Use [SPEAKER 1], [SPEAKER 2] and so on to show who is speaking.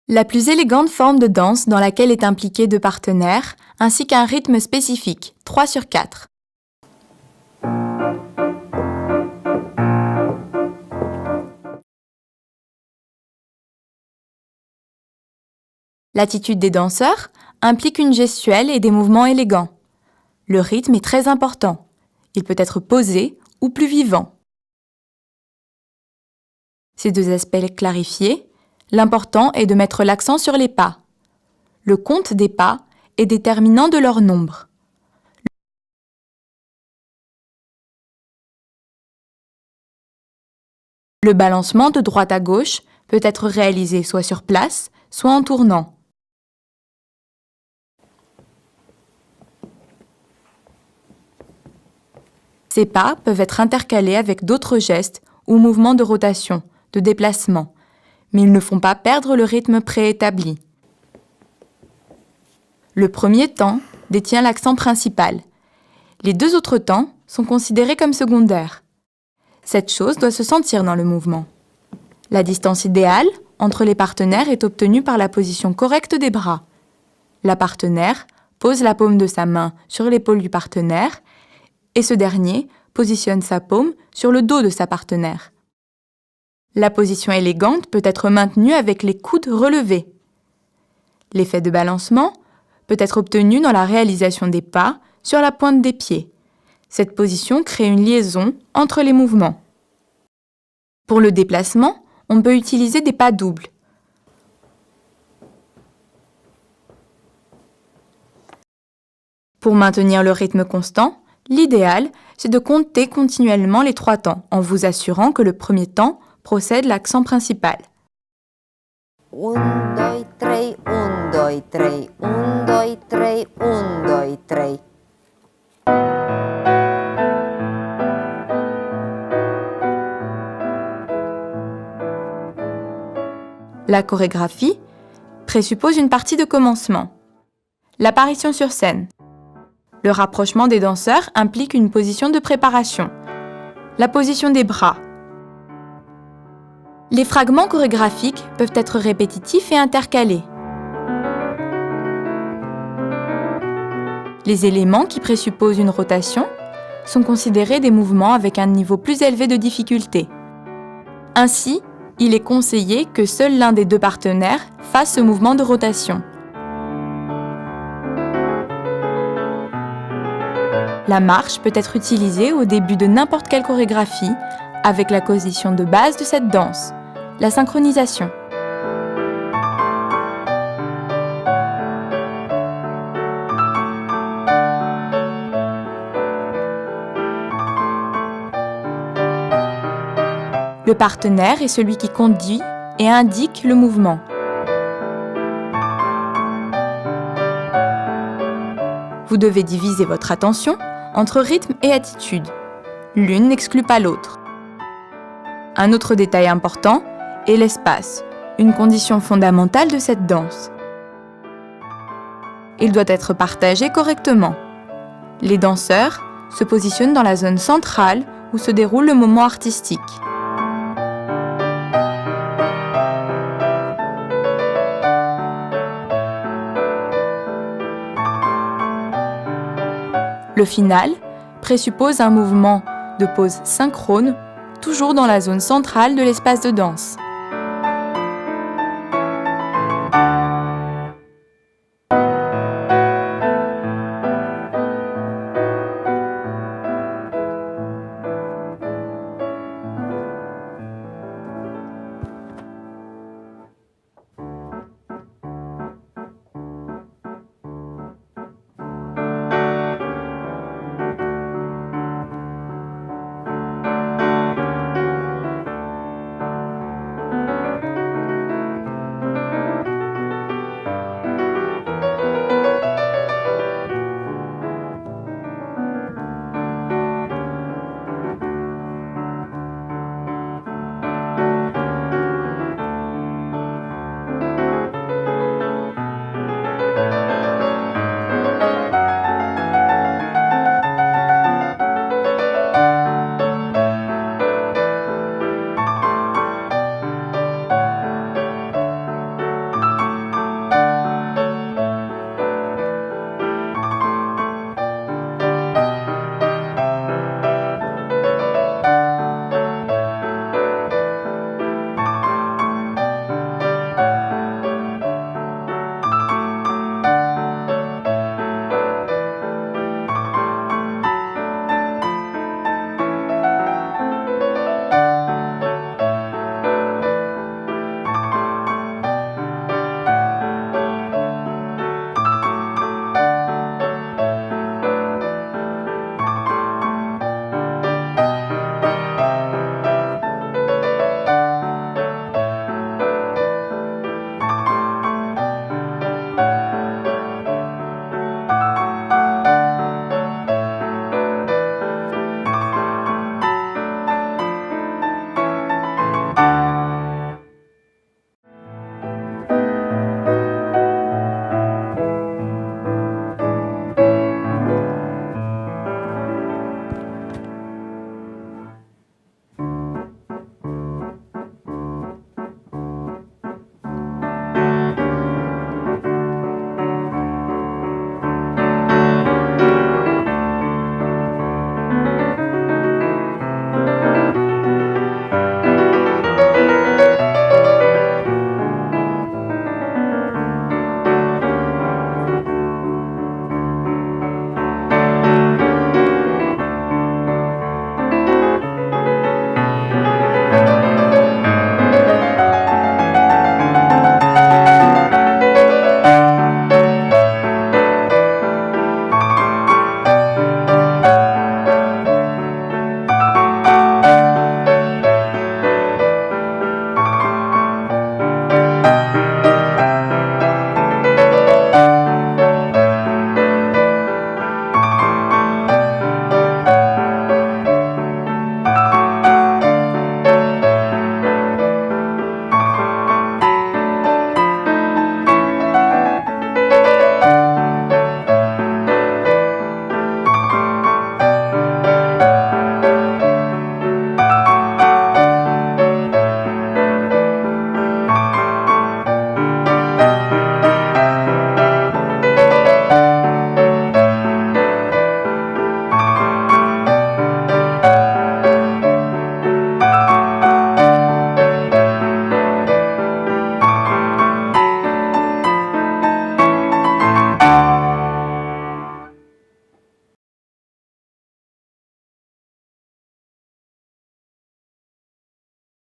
[SPEAKER 1] La plus élégante forme de danse dans laquelle est impliqué deux partenaires, ainsi qu'un rythme spécifique, 3/4. L'attitude des danseurs implique une gestuelle et des mouvements élégants. Le rythme est très important. Il peut être posé ou plus vivant. Ces deux aspects clarifiés, l'important est de mettre l'accent sur les pas. Le compte des pas est déterminant de leur nombre. Le balancement de droite à gauche peut être réalisé soit sur place, soit en tournant. Ces pas peuvent être intercalés avec d'autres gestes ou mouvements de rotation, de déplacement, mais ils ne font pas perdre le rythme préétabli. Le premier temps détient l'accent principal. Les deux autres temps sont considérés comme secondaires. Cette chose doit se sentir dans le mouvement. La distance idéale entre les partenaires est obtenue par la position correcte des bras. La partenaire pose la paume de sa main sur l'épaule du partenaire et ce dernier positionne sa paume sur le dos de sa partenaire. La position élégante peut être maintenue avec les coudes relevés. L'effet de balancement peut être obtenu dans la réalisation des pas sur la pointe des pieds. Cette position crée une liaison entre les mouvements. Pour le déplacement, on peut utiliser des pas doubles. Pour maintenir le rythme constant, l'idéal, c'est de compter continuellement les 3 temps en vous assurant que le premier temps procède l'accent principal.
[SPEAKER 2] 1, 2, 3, 1, 2, 3, 1, 2, 3, 1, 2, 3.
[SPEAKER 1] La chorégraphie présuppose une partie de commencement. L'apparition sur scène. Le rapprochement des danseurs implique une position de préparation. La position des bras. Les fragments chorégraphiques peuvent être répétitifs et intercalés. Les éléments qui présupposent une rotation sont considérés des mouvements avec un niveau plus élevé de difficulté. Ainsi, il est conseillé que seul l'un des deux partenaires fasse ce mouvement de rotation. La marche peut être utilisée au début de n'importe quelle chorégraphie avec la position de base de cette danse, la synchronisation. Le partenaire est celui qui conduit et indique le mouvement. Vous devez diviser votre attention entre rythme et attitude. L'une n'exclut pas l'autre. Un autre détail important est l'espace, une condition fondamentale de cette danse. Il doit être partagé correctement. Les danseurs se positionnent dans la zone centrale où se déroule le moment artistique. Le final présuppose un mouvement de pose synchrone, toujours dans la zone centrale de l'espace de danse.